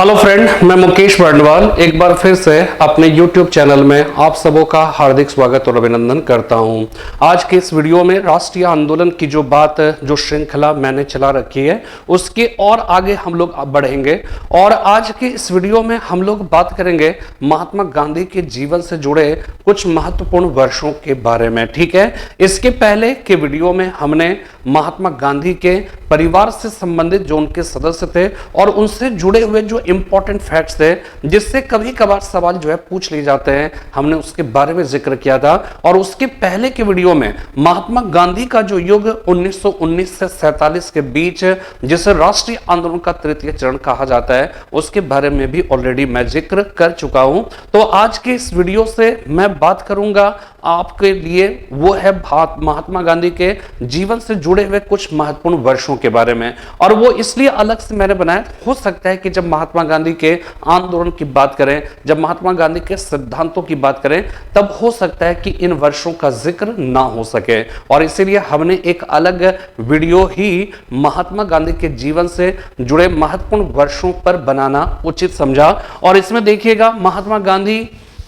Hello friend, मैं मुकेश बर्नवाल एक बार फिर से अपने YouTube चैनल में आप सबों का हार्दिक स्वागत और अभिनंदन करता हूं। आज के इस वीडियो में राष्ट्रीय आंदोलन की जो श्रृंखला मैंने चला रखी है उसके और आगे हम लोग बढ़ेंगे और आज के इस वीडियो में हम लोग बात करेंगे महात्मा गांधी के जीवन से जुड़े कुछ महत्वपूर्ण वर्षों के बारे में। ठीक है, इसके पहले के वीडियो में हमने महात्मा गांधी के परिवार से संबंधित जो उनके सदस्य थे और उनसे जुड़े हुए जो इंपॉर्टेंट फैक्ट्स थे जिससे कभी कभार सवाल जो है पूछ लिए जाते हैं, हमने उसके बारे में जिक्र किया था। और उसके पहले के वीडियो में महात्मा गांधी का जो युग 1919 से 47 के बीच जिसे राष्ट्रीय आंदोलन का तृतीय चरण कहा जाता है उसके बारे में भी ऑलरेडी मैं जिक्र कर चुका हूं। तो आज के इस वीडियो से मैं बात करूंगा आपके लिए वो है महात्मा गांधी के जीवन से जुड़े हुए कुछ महत्वपूर्ण वर्षों के बारे में। और वो इसलिए अलग से मैंने बनाया, हो सकता है कि जब महात्मा गांधी के आंदोलन की बात करें, जब महात्मा गांधी के सिद्धांतों की बात करें, तब हो सकता है कि इन वर्षों का जिक्र ना हो सके और इसीलिए हमने एक अलग वीडियो ही महात्मा गांधी के जीवन से जुड़े महत्वपूर्ण वर्षों पर बनाना उचित समझा। और इसमें देखिएगा महात्मा गांधी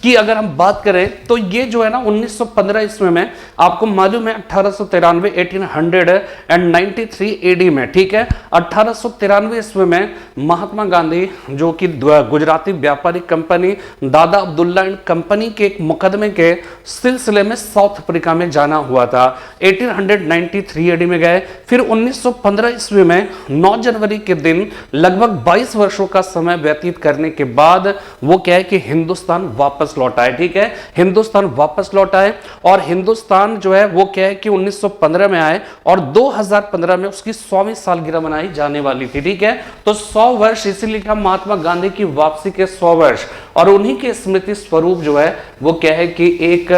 कि अगर हम बात करें तो ये जो है ना 1915 ईस्वी में, आपको मालूम है 1893 1893 एडी में, ठीक है, 1893 ईस्वी में महात्मा गांधी जो कि गुजराती व्यापारी कंपनी दादा अब्दुल्ला एंड कंपनी के एक मुकदमे के सिलसिले में साउथ अफ्रीका में जाना हुआ था। 1893 एडी में गए, फिर 1915 ईस्वी में 9 जनवरी के दिन लगभग 22 वर्षों का समय व्यतीत करने के बाद वो क्या है कि हिंदुस्तान वापस लौट आए। ठीक है, हिंदुस्तान वापस लौट आए और हिंदुस्तान जो है वो क्या है कि 1915 में आए और 2015 में उसकी 100वीं सालगिरह मनाई जाने वाली थी। ठीक है, तो 100 वर्ष इसीलिए लिखा महात्मा गांधी की वापसी के 100 वर्ष और उन्हीं के स्मृति स्वरूप जो है वो क्या है कि एक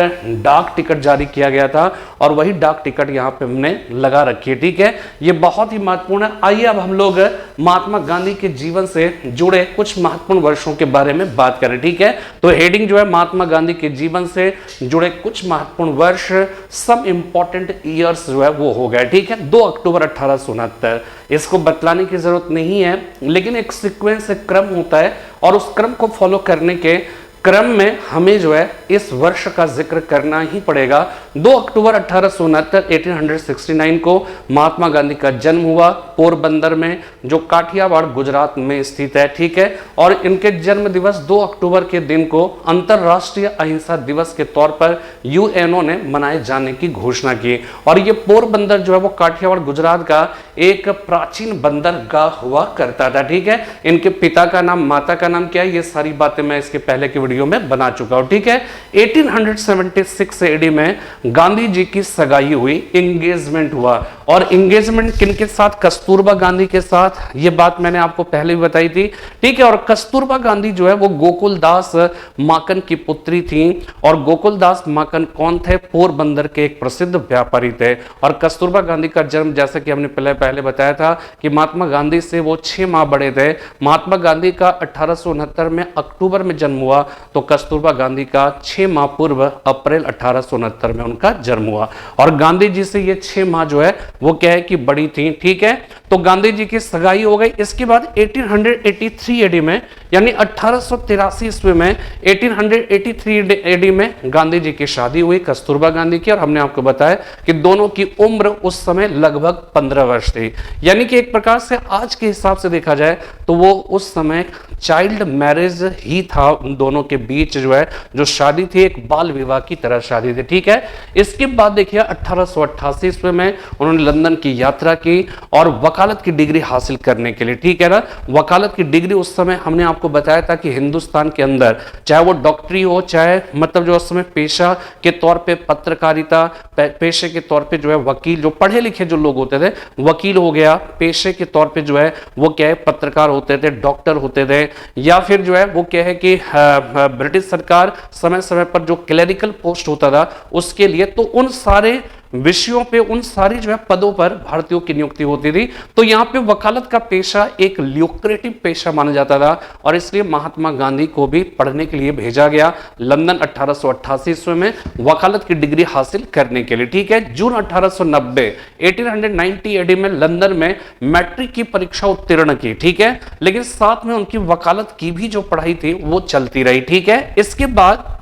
डाक टिकट जारी किया गया था और वही डाक टिकट यहाँ पे हमने लगा रखी है। ठीक है, ये बहुत ही महत्वपूर्ण है। आइए अब हम लोग महात्मा गांधी के जीवन से जुड़े कुछ महत्वपूर्ण वर्षों के बारे में बात करें। ठीक है, तो हेडिंग जो है महात्मा गांधी के जीवन से जुड़े कुछ महत्वपूर्ण वर्ष, सम इंपॉर्टेंट ईयर्स जो है वो हो गए। ठीक है, 2 अक्टूबर 1869, इसको बतलाने की जरूरत नहीं है लेकिन एक सीक्वेंस, एक क्रम होता है और उस क्रम को फॉलो करने के क्रम में हमें जो है इस वर्ष का जिक्र करना ही पड़ेगा। 2 अक्टूबर 1869 1869 को महात्मा गांधी का जन्म हुआ पोरबंदर में जो काठियावाड़ गुजरात में स्थित है। ठीक है, और इनके जन्म दिवस 2 अक्टूबर के दिन को अंतरराष्ट्रीय अहिंसा दिवस के तौर पर यूएनओ ने मनाए जाने की घोषणा की। और ये पोरबंदर जो है वो काठियावाड़ गुजरात का एक प्राचीन बंदरगाह हुआ करता था। ठीक है, इनके पिता का नाम, माता का नाम क्या है, ये सारी बातें मैं इसके पहले के वीडियो में बना चुका हूं। ठीक है, 1876 एडी में गांधी जी की सगाई हुई, एंगेजमेंट हुआ और एंगेजमेंट किनके साथ, कस्तूरबा गांधी के साथ। ये बात मैंने आपको पहले भी बताई थी। ठीक है, और कस्तूरबा गांधी जो है वो गोकुलदास माकन की पुत्री थी और गोकुलदास माकन कौन थे, पोरबंदर के एक प्रसिद्ध व्यापारी थे। और कस्तूरबा गांधी का जन्म, जैसे कि हमने पहले बताया था कि महात्मा गांधी से वो 6 माह बड़े थे। महात्मा गांधी का 1869 में अक्टूबर में जन्म हुआ तो कस्तूरबा गांधी का 6 माह पूर्व अप्रैल 1869 में उनका जन्म हुआ और गांधी जी से ये 6 माह जो है वो क्या है कि बड़ी थी। ठीक है, तो गांधी जी की सगाई हो गई। इसके बाद 1883 एडी में, यानी 1883 ईस्वी में 1883 एडी में गांधी जी की शादी हुई कस्तूरबा गांधी की। और हमने आपको बताया कि दोनों की उम्र उस समय लगभग 15 वर्ष थी, यानी कि एक प्रकार से आज के हिसाब से देखा जाए तो वो उस समय चाइल्ड मैरिज ही था। उन दोनों के बीच जो है जो शादी थी एक बाल विवाह की तरह शादी थी। ठीक है, इसके बाद देखिए 1888 ईस्वी में उन्होंने लंदन की यात्रा की और वकालत की डिग्री हासिल करने के लिए, ठीक है ना, वकालत की डिग्री उस समय हमने आपको बताया था कि हिंदुस्तान के अंदर चाहे वो डॉक्टरी हो, चाहे मतलब जो उस समय पेशा के तौर पे पत्रकारिता, पेशे के तौर पे जो है वकील, जो पढ़े लिखे जो लोग होते थे, वकील हो गया, पेशे के तौर पे जो है वो क्या है पत्रकार होते थे, डॉक्टर होते थे, या फिर जो है वो क्या है कि ब्रिटिश सरकार समय समय पर जो क्लरिकल पोस्ट होता था उसके लिए, तो उन सारे विषयों पे, उन सारी जो है पदों पर भारतीयों की नियुक्ति होती थी। तो यहाँ पे वकालत का पेशा एक ल्यूक्रेटिव पेशा माना जाता था और इसलिए महात्मा गांधी को भी पढ़ने के लिए भेजा गया लंदन 1888 ईस्वी में वकालत की डिग्री हासिल करने के लिए। ठीक है, जून 1890 1890 एडी में लंदन में मैट्रिक की परीक्षा उत्तीर्ण की। ठीक है, लेकिन साथ में उनकी वकालत की भी जो पढ़ाई थी वो चलती रही। ठीक है, इसके बाद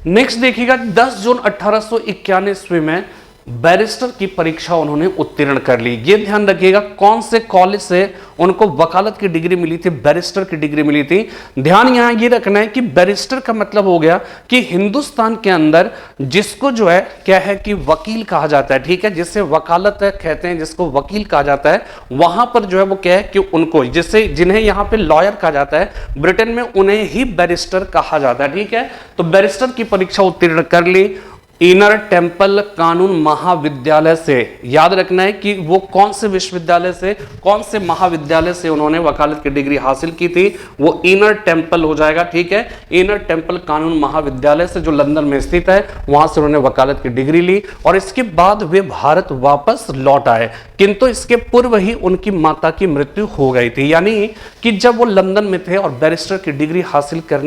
नेक्स्ट देखिएगा 10 जून 1891 ईस्वी में बैरिस्टर की परीक्षा उन्होंने उत्तीर्ण कर ली। ये ध्यान रखिएगा कौन से कॉलेज से उनको वकालत की डिग्री मिली थी, बैरिस्टर की डिग्री मिली थी। ध्यान यहां ये रखना है कि बैरिस्टर का मतलब हो गया कि हिंदुस्तान के अंदर जिसको जो है क्या है कि वकील कहा जाता है। ठीक है, जिससे वकालत कहते हैं, जिसको वकील कहा जाता है, वहां पर जो है वो क्या है कि उनको जिससे जिन्हें यहां पे लॉयर कहा जाता है, ब्रिटेन में उन्हें ही बैरिस्टर कहा जाता है। ठीक है, तो बैरिस्टर की परीक्षा उत्तीर्ण कर ली इनर टेम्पल कानून महाविद्यालय से। याद रखना है कि वो कौन से विश्वविद्यालय से, कौन से महाविद्यालय से उन्होंने वकालत की डिग्री हासिल की थी, वो इनर टेम्पल हो जाएगा। ठीक है, इनर टेम्पल कानून महाविद्यालय से जो लंदन में स्थित है, वहां से उन्होंने वकालत की डिग्री ली और इसके बाद वे भारत वापस लौट आए। किंतु इसके पूर्व ही उनकी माता की मृत्यु हो गई थी, यानी कि जब वो लंदन में थे और बैरिस्टर की डिग्री हासिल कर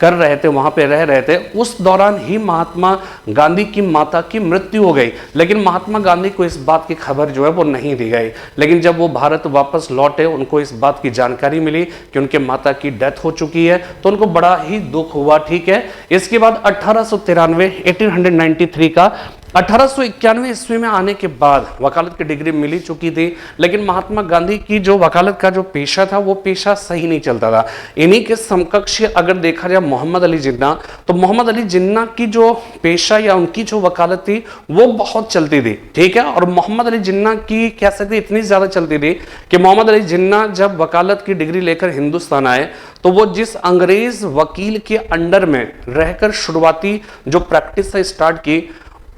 रहे थे, वहां पे रह रहे थे, उस दौरान ही महात्मा गांधी की माता की मृत्यु हो गई। लेकिन महात्मा गांधी को इस बात की खबर जो है वो नहीं दी गई। लेकिन जब वो भारत वापस लौटे, उनको इस बात की जानकारी मिली कि उनके माता की डेथ हो चुकी है, तो उनको बड़ा ही दुख हुआ। ठीक है, इसके बाद 1893 का 1891 ईस्वी में आने के बाद वकालत की डिग्री मिली चुकी थी, लेकिन महात्मा गांधी की जो वकालत का जो पेशा था वो पेशा सही नहीं चलता था। इन्हीं के समकक्ष अगर देखा जाए मोहम्मद अली जिन्ना, तो मोहम्मद अली जिन्ना की जो पेशा या उनकी जो वकालत थी वो बहुत चलती थी। ठीक है, और मोहम्मद अली जिन्ना की कह सकते इतनी ज्यादा चलती थी कि मोहम्मद अली जिन्ना जब वकालत की डिग्री लेकर हिंदुस्तान आए, तो वो जिस अंग्रेज वकील के अंडर में रहकर शुरुआती जो प्रैक्टिस स्टार्ट की,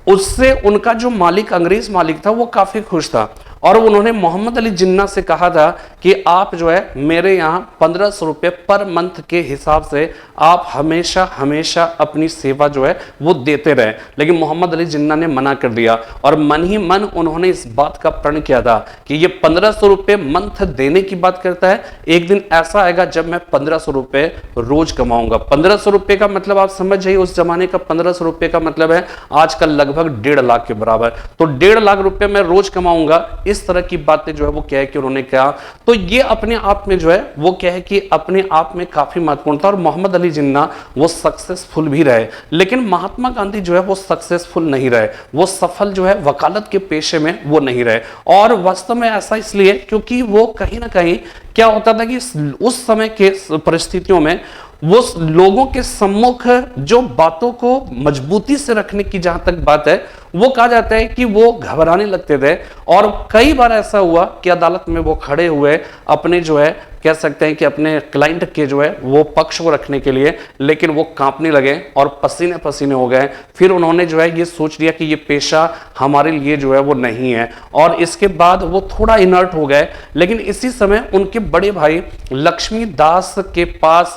उससे उनका जो मालिक, अंग्रेज मालिक था, वो काफी खुश था और उन्होंने मोहम्मद अली जिन्ना से कहा था कि आप जो है मेरे यहाँ 1500 रुपये पर मंथ के हिसाब से आप हमेशा हमेशा अपनी सेवा जो है वो देते रहे। लेकिन मोहम्मद अली जिन्ना ने मना कर दिया और मन ही मन उन्होंने इस बात का प्रण किया था कि ये 1500 रुपये मंथ देने की बात करता है, एक दिन ऐसा आएगा जब मैं 1500 रुपये रोज कमाऊंगा। 1500 रुपये का मतलब आप समझ जाइए, उस जमाने का 1500 रुपये का मतलब है आजकल लगभग 1.5 लाख के बराबर। तो 1.5 लाख रुपये मैं रोज कमाऊंगा, इस तरह की बातें जो है वो क्या है कि उन्होंने कहा। तो ये अपने आप में जो है वो क्या है कि अपने आप में काफी महत्वपूर्ण था और मोहम्मद अली जिन्ना वो सक्सेसफुल भी रहे। लेकिन महात्मा गांधी जो है वो सक्सेसफुल नहीं रहे, वो सफल जो है वकालत के पेशे में वो नहीं रहे। और वास्तव में ऐसा इसलिए क्योंकि वो कहीं ना कहीं क्या होता था कि उस समय के परिस्थितियों में वो लोगों के सम्मुख जो बातों को मजबूती से रखने की जहां तक बात है, वो कहा जाता है कि वो घबराने लगते थे और कई बार ऐसा हुआ कि अदालत में वो खड़े हुए अपने जो है कह सकते हैं कि अपने क्लाइंट के जो है वो पक्ष को रखने के लिए, लेकिन वो कांपने लगे और पसीने पसीने हो गए। फिर उन्होंने जो है ये सोच लिया कि ये पेशा हमारे लिए जो है वो नहीं है और इसके बाद वो थोड़ा इनर्ट हो गए। लेकिन इसी समय उनके बड़े भाई लक्ष्मी दास के पास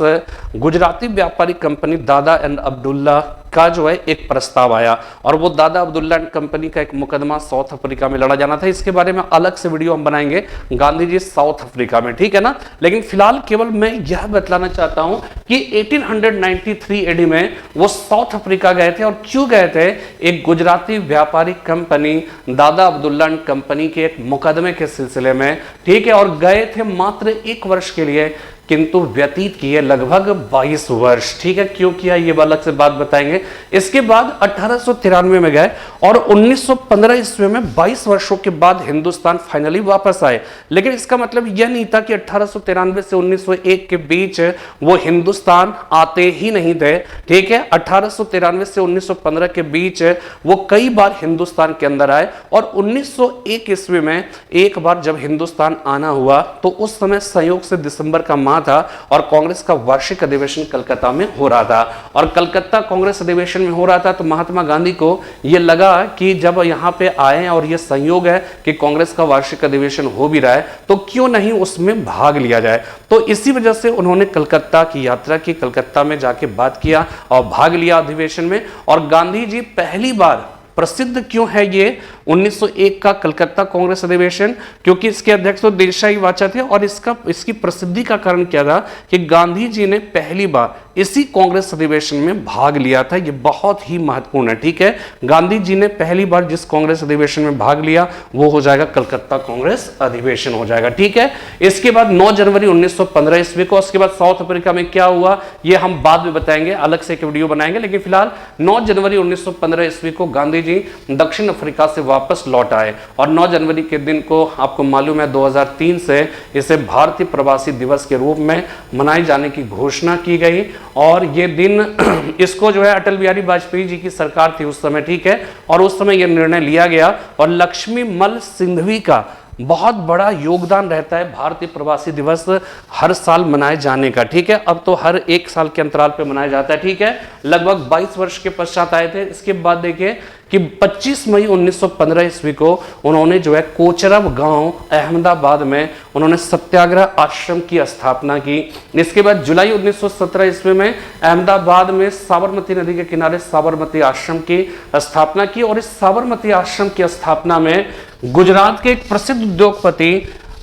गुजराती व्यापारी कंपनी दादा एंड अब्दुल्ला का जो है एक प्रस्ताव आया और वो दादा अब्दुल्ला एंड कंपनी का एक मुकदमा साउथ अफ्रीका में लड़ा जाना था। इसके बारे में अलग से वीडियो हम बनाएंगे, गांधी जी साउथ अफ्रीका में, ठीक है ना। लेकिन फिलहाल केवल मैं यह बतलाना चाहता हूं कि 1893 एडी में वो साउथ अफ्रीका गए थे और क्यों गए थे, एक गुजराती व्यापारी कंपनी दादा अब्दुल्ला एंड कंपनी के एक मुकदमे के सिलसिले में, ठीक है। और गए थे मात्र 1 वर्ष के लिए, किंतु व्यतीत किए लगभग 22 वर्ष, ठीक है। क्यों किया ये अलग से बात बताएंगे। इसके बाद 1893 में गए और 1915 ईस्वी में 22 वर्षों के बाद हिंदुस्तान फाइनली वापस आए। लेकिन इसका मतलब यह नहीं था कि 1893 से 1901 के बीच वो हिंदुस्तान आते ही नहीं थे, ठीक है। 1893 से 1915 के बीच वो कई बार हिंदुस्तान के अंदर आए और 1901 ईस्वी में एक बार जब हिंदुस्तान आना हुआ तो उस समय संयोग से दिसंबर का माह था और कांग्रेस का वार्षिक अधिवेशन कलकत्ता में हो रहा था और कलकत्ता कांग्रेस अधिवेशन में हो रहा था। तो महात्मा गांधी को यह लगा कि जब यहां पे आए और यह संयोग है कि कांग्रेस का वार्षिक अधिवेशन हो भी रहा है तो क्यों नहीं उसमें भाग लिया जाए। तो इसी वजह से उन्होंने कलकत्ता की यात्रा की, कलकत्ता में जाके बात किया और भाग लिया अधिवेशन में। और गांधी जी पहली बार प्रसिद्ध क्यों है ये 1901 का कलकत्ता कांग्रेस अधिवेशन? क्योंकि इसके अध्यक्ष तो देसाई वाचा थे और इसकी प्रसिद्धि का कारण क्या था कि गांधी जी ने पहली बार इसी कांग्रेस अधिवेशन में भाग लिया था। ये बहुत ही महत्वपूर्ण है, ठीक है। गांधी जी ने पहली बार जिस कांग्रेस अधिवेशन में भाग लिया वो हो जाएगा कलकत्ता कांग्रेस अधिवेशन हो जाएगा, ठीक है। इसके बाद 9 जनवरी 1915 ईस्वी को, उसके बाद साउथ अफ्रीका में क्या हुआ ये हम बाद में बताएंगे, अलग से एक वीडियो बनाएंगे, लेकिन फिलहाल 9 जनवरी 1915 ईस्वी को गांधी जी दक्षिण अफ्रीका से वापस लौट आए और 9 जनवरी के दिन को आपको मालूम है 2003 से इसे भारतीय प्रवासी दिवस के रूप में मनाए जाने की घोषणा की गई। और ये दिन इसको जो है अटल बिहारी वाजपेयी जी की सरकार थी उस समय, ठीक है, और उस समय यह निर्णय लिया गया और लक्ष्मी मल सिंघवी का बहुत बड़ा योगदान रहता है भारतीय प्रवासी दिवस हर साल मनाए जाने का, ठीक है। अब तो हर 1 साल के अंतराल पे मनाया जाता है, ठीक है। लगभग 22 वर्ष के पश्चात आए थे। इसके बाद देखिए कि 25 मई 1915 ईस्वी को उन्होंने जो है कोचरब गांव अहमदाबाद में उन्होंने सत्याग्रह आश्रम की स्थापना की। इसके बाद जुलाई 1917 ईस्वी में अहमदाबाद में साबरमती नदी के किनारे साबरमती आश्रम की स्थापना की और इस साबरमती आश्रम की स्थापना में गुजरात के एक प्रसिद्ध उद्योगपति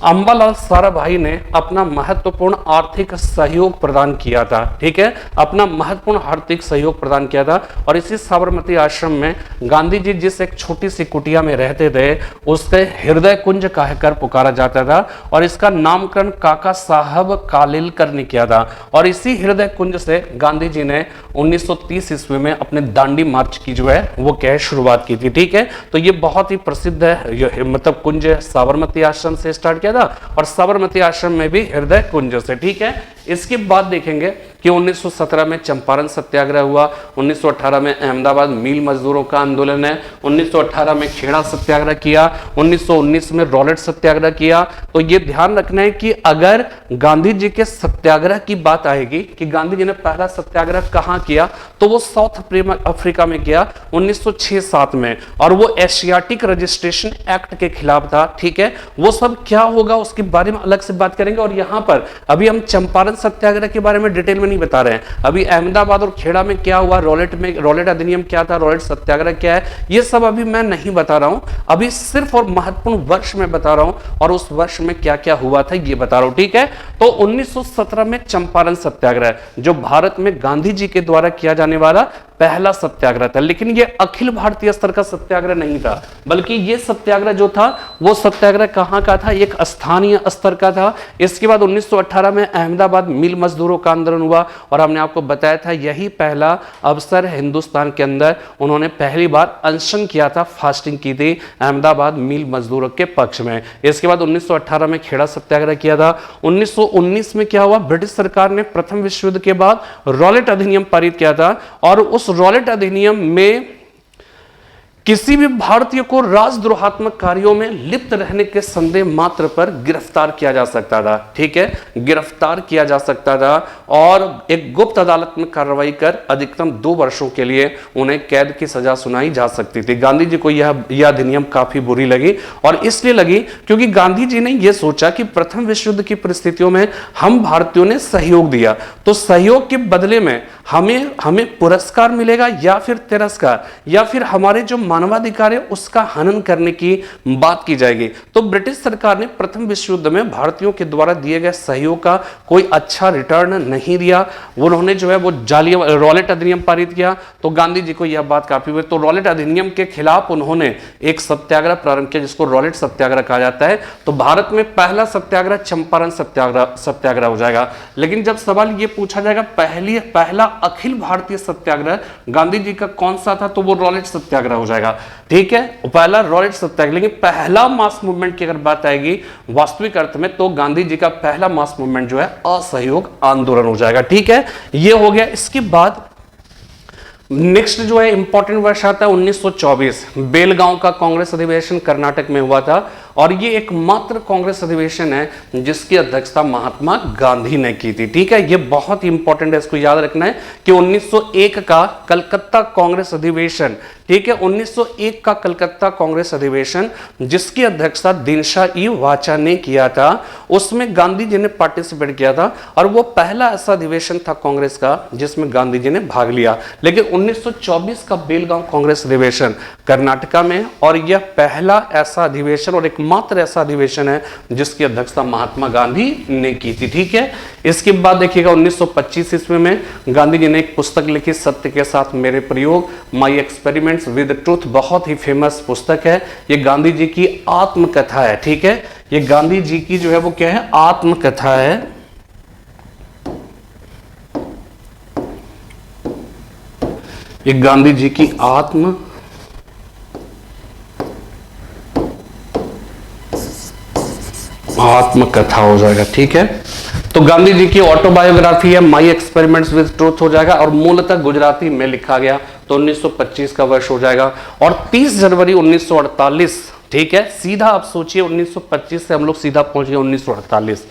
अंबालाल साराभाई ने अपना महत्वपूर्ण आर्थिक सहयोग प्रदान किया था, ठीक है, अपना महत्वपूर्ण आर्थिक सहयोग प्रदान किया था। और इसी साबरमती आश्रम में गांधी जी जिस एक छोटी सी कुटिया में रहते थे उससे हृदय कुंज कहकर पुकारा जाता था और इसका नामकरण काका साहब कालेलकर ने किया था। और इसी हृदय कुंज से गांधी जी ने 1930 ईस्वी में अपने दांडी मार्च की जो है वो क्या शुरुआत की थी, ठीक है। तो ये बहुत ही प्रसिद्ध है, मतलब कुंज साबरमती आश्रम से स्टार्ट किया था और साबरमती आश्रम में भी हृदय कुंज से, ठीक है। इसके बाद देखेंगे कि 1917 में चंपारण सत्याग्रह हुआ, 1918 में अहमदाबाद मील मजदूरों का आंदोलन है, 1918 में खेड़ा सत्याग्रह किया, 1919 में रॉलेट सत्याग्रह किया। तो ये ध्यान रखना है कि अगर गांधी जी के सत्याग्रह की बात आएगी कि गांधी जी ने पहला सत्याग्रह कहां किया तो वो साउथ अफ्रीका में किया 1906-07 में, और वो एशियाटिक रजिस्ट्रेशन एक्ट के खिलाफ था, ठीक है। वो सब क्या होगा उसके बारे में अलग से बात करेंगे। और यहां पर अभी हम चंपारण सत्याग्रह के बारे में डिटेल में नहीं बता रहे हैं। अभी अहमदाबाद और खेड़ा में क्या हुआ, रॉलेट अधिनियम क्या था, रॉलेट सत्याग्रह क्या है, ये सब अभी मैं नहीं बता रहा हूं। अभी सिर्फ और महत्वपूर्ण वर्ष में बता रहा हूं और उस वर्ष में क्या क्या हुआ था ये बता रहा हूं, ठीक है। तो 1917 में चंपारण सत्याग्रह जो भारत में गांधी जी के द्वारा किया जाने वाला पहला सत्याग्रह था, लेकिन यह अखिल भारतीय स्तर का सत्याग्रह नहीं था, बल्कि यह सत्याग्रह जो था वो सत्याग्रह कहां का था, एक स्थानीय स्तर का था। इसके बाद 1918 में अहमदाबाद मिल मजदूरों का आंदोलन हुआ और हमने आपको बताया था यही पहला अवसर हिंदुस्तान के अंदर उन्होंने पहली बार अनशन किया था, फास्टिंग की थी अहमदाबाद मिल मजदूरों के पक्ष में। इसके बाद 1918 में खेड़ा सत्याग्रह किया था। 1919 में क्या हुआ, ब्रिटिश सरकार ने प्रथम विश्व युद्ध के बाद रॉलेट अधिनियम पारित किया था और उस रॉलेट अधिनियम में किसी भी भारतीय को राजद्रोहात्मक कार्यों में लिप्त रहने के संदेह मात्र पर गिरफ्तार किया जा सकता था, ठीक है, गिरफ्तार किया जा सकता था और एक गुप्त अदालत में कार्रवाई कर अधिकतम 2 वर्षों के लिए उन्हें कैद की सजा सुनाई जा सकती थी। गांधी जी को यह अधिनियम काफी बुरी लगी और इसलिए लगी क्योंकि गांधी जी ने यह सोचा कि प्रथम विश्व युद्ध की परिस्थितियों में हम भारतीयों ने सहयोग दिया तो सहयोग के बदले में हमें पुरस्कार मिलेगा या फिर तिरस्कार या फिर हमारे जो मानवाधिकार है उसका हनन करने की बात की जाएगी। तो ब्रिटिश सरकार ने प्रथम विश्व युद्ध में भारतीयों के द्वारा दिए गए सहयोग का कोई अच्छा रिटर्न नहीं दिया। उन्होंने जो है वो रॉलेट अधिनियम पारित किया तो गांधी जी को यह बात काफी हुई, तो रॉलेट अधिनियम के खिलाफ उन्होंने एक सत्याग्रह प्रारंभ किया जिसको रॉलेट सत्याग्रह कहा जाता है। तो भारत में पहला सत्याग्रह चंपारण सत्याग्रह हो जाएगा। लेकिन जब सवाल यह पूछा जाएगा पहला अखिल भारतीय सत्याग्रह गांधी जी का कौन सा था, तो वो रॉलेट सत्याग्रह हो जाएगा, ठीक है, पहला रॉलेट सत्याग्रह। लेकिन पहला मास मूवमेंट की अगर बात आएगी वास्तविक अर्थ में तो गांधी जी का पहला मास मूवमेंट जो है असहयोग आंदोलन हो जाएगा, ठीक है, ये हो गया। इसके बाद नेक्स्ट जो है इंपॉर्टेंट वर्ष आता है 1924, बेलगांव का कांग्रेस अधिवेशन कर्नाटक में हुआ था और ये एकमात्र कांग्रेस अधिवेशन है जिसकी अध्यक्षता महात्मा गांधी ने की थी, ठीक है, ये बहुत ही इंपॉर्टेंट है, इसको याद रखना है कि 1901 का कलकत्ता कांग्रेस अधिवेशन, ठीक है, 1901 का कलकत्ता कांग्रेस अधिवेशन जिसकी अध्यक्षता दिनशाई वाचा ने किया था, उसमें गांधी जी ने पार्टिसिपेट किया था और वो पहला ऐसा अधिवेशन था कांग्रेस का जिसमें गांधी जी ने भाग लिया। लेकिन 1924 का बेलगांव कांग्रेस अधिवेशन कर्नाटका में, और यह पहला ऐसा अधिवेशन और एकमात्र ऐसा अधिवेशन है जिसकी अध्यक्षता महात्मा गांधी ने की थी। ठीक है, इसके बाद देखिएगा 1925 ईस्वी में गांधी जी ने एक पुस्तक लिखी, सत्य के साथ मेरे प्रयोग, माई एक्सपेरिमेंट्स विद ट्रूथ। बहुत ही फेमस पुस्तक है, ये गांधी जी की आत्मकथा है। ठीक है, ये गांधी जी की जो है वो क्या है, आत्मकथा है। ये गांधी जी की आत्मकथा हो जाएगा। ठीक है, तो गांधी जी की ऑटोबायोग्राफी है, माई एक्सपेरिमेंट्स विद ट्रूथ हो जाएगा, और मूलतः गुजराती में लिखा गया, तो 1925 का वर्ष हो जाएगा। और 30 जनवरी 1948, ठीक है, सीधा आप सोचिए 1925 से हम लोग सीधा पहुंच गए 1948।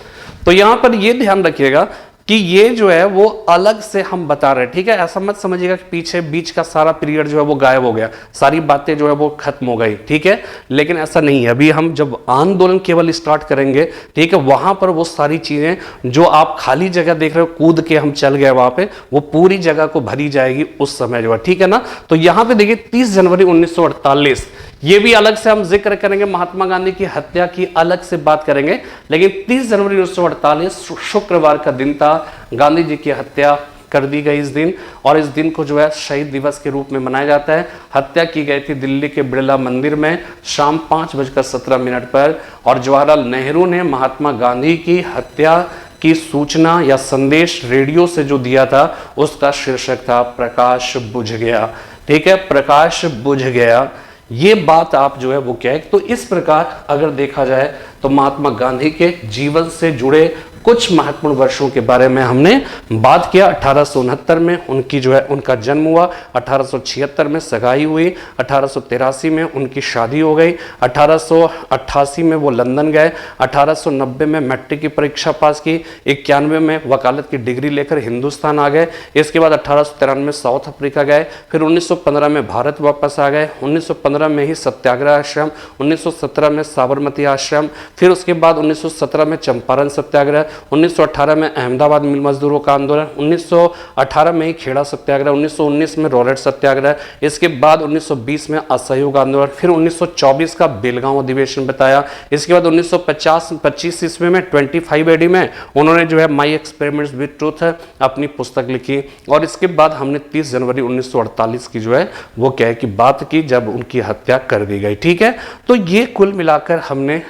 तो यहां पर ये ध्यान रखिएगा कि ये जो है वो अलग से हम बता रहे हैं। ठीक है, ऐसा मत समझिएगा कि पीछे बीच का सारा पीरियड जो है वो गायब हो गया, सारी बातें जो है वो खत्म हो गई। ठीक है, लेकिन ऐसा नहीं है। अभी हम जब आंदोलन केवल स्टार्ट करेंगे, ठीक है, वहां पर वो सारी चीजें जो आप खाली जगह देख रहे हो, कूद के हम चल गए वहां पे, वो पूरी जगह को भरी जाएगी उस समय जो है। ठीक है ना, तो यहां पे देखिए 30 जनवरी 1948, ये भी अलग से हम जिक्र करेंगे, महात्मा गांधी की हत्या की अलग से बात करेंगे। लेकिन 30 जनवरी 1948 शुक्रवार का दिन था, गांधी जी की हत्या कर दी गई इस दिन, और इस दिन को जो है शहीद दिवस के रूप में मनाया जाता है। हत्या की गई थी दिल्ली के बिड़ला मंदिर में शाम 5:17 पर, और जवाहरलाल नेहरू ने महात्मा गांधी की हत्या की सूचना या संदेश रेडियो से जो दिया था, उसका शीर्षक था प्रकाश बुझ गया। ठीक है, प्रकाश बुझ गया, ये बात आप जो है वो क्या है। तो इस प्रकार अगर देखा जाए तो महात्मा गांधी के जीवन से जुड़े कुछ महत्वपूर्ण वर्षों के बारे में हमने बात किया। 1869 में उनकी जो है उनका जन्म हुआ, 1876 में सगाई हुई, 1883 में उनकी शादी हो गई, 1888 में वो लंदन गए, 1890 में मैट्रिक की परीक्षा पास की, 91 में वकालत की डिग्री लेकर हिंदुस्तान आ गए। इसके बाद 1893 में साउथ अफ्रीका गए, फिर 1915 में भारत वापस आ गए, 1915 में ही सत्याग्रह आश्रम, 1917 में साबरमती आश्रम, फिर उसके बाद 1917 में चंपारण सत्याग्रह, 1918 में अहमदाबाद मिल मजदूरों का आंदोलन, 1918 में ही खेड़ा सत्याग्रह, 1919 में रॉलेट सत्याग्रह, इसके बाद 1920 में असहयोग आंदोलन, फिर 1924 का बेलगांव अधिवेशन बताया। इसके बाद 1925 ईस्वी में 25 AD में उन्होंने जो है माई एक्सपेरिमेंट्स विद ट्रूथ अपनी पुस्तक लिखी, और इसके बाद हमने 30 जनवरी 1948 की जो है वो क्या है कि बात की, जब उनकी हत्या कर दी गई। ठीक है, तो ये कुल मिलाकर हमने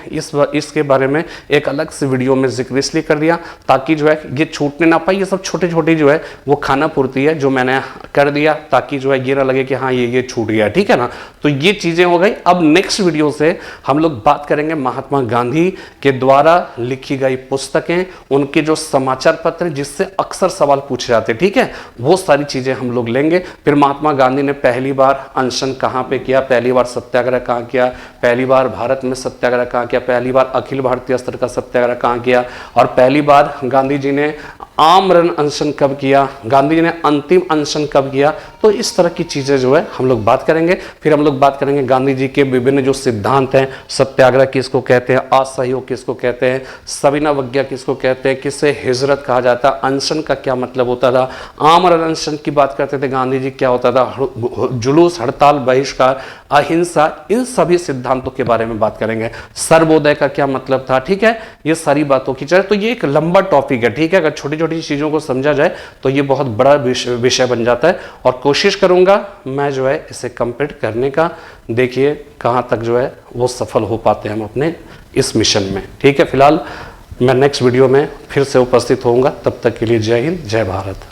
इसके बारे में एक अलग से वीडियो में जिक्र इसलिए कर दिया ताकि जो है ये छूटने ना पाए। ये सब छोटे छोटे जो है वो खाना पूर्ति है जो मैंने कर दिया, ताकि जो है ये ना लगे कि हाँ ये छूट गया। ठीक है ना, तो ये चीजें हो गई। अब नेक्स्ट वीडियो से हम लोग बात करेंगे महात्मा गांधी के द्वारा लिखी गई पुस्तकें, उनके जो समाचार पत्र जिससे अक्सर सवाल पूछे जाते हैं। ठीक है, वो सारी चीजें हम लोग लेंगे। फिर महात्मा गांधी ने पहली बार अनशन कहाँ पे किया, पहली बार सत्याग्रह कहाँ किया, पहली बार भारत में सत्याग्रह कहाँ किया, पहली बार अखिल भारतीय स्तर का सत्याग्रह कहाँ किया, और पहली बार गांधी जी ने आमरण अनशन कब किया, गांधी जी ने अंतिम अनशन कब किया। तो इस तरह की चीजें जो है हम लोग बात करेंगे। फिर हम लोग बात करेंगे गांधी जी के विभिन्न जो सिद्धांत हैं, सत्याग्रह किसको कहते हैं, असहयोग किसको कहते हैं, सविनयवज्ञा किसको कहते हैं, किसे हिजरत कहा जाता है, अनशन का क्या मतलब होता था, आमरण अनशन की बात करते थे गांधी जी, क्या होता था, जुलूस, हड़ताल, बहिष्कार, अहिंसा, इन सभी सिद्धांतों के बारे में बात करेंगे। सर्वोदय का क्या मतलब था। ठीक है, ये सारी बातों की चर्चा। तो ये एक लंबा टॉपिक है। ठीक है, अगर छोटी छोटी चीजों को समझा जाए तो ये बहुत बड़ा विषय बन जाता है, और कोशिश करूंगा मैं जो है इसे कंप्लीट करने का। देखिए कहां तक जो है वो सफल हो पाते हैं हम अपने इस मिशन में। ठीक है, फिलहाल मैं नेक्स्ट वीडियो में फिर से उपस्थित होऊंगा। तब तक के लिए जय हिंद, जय भारत।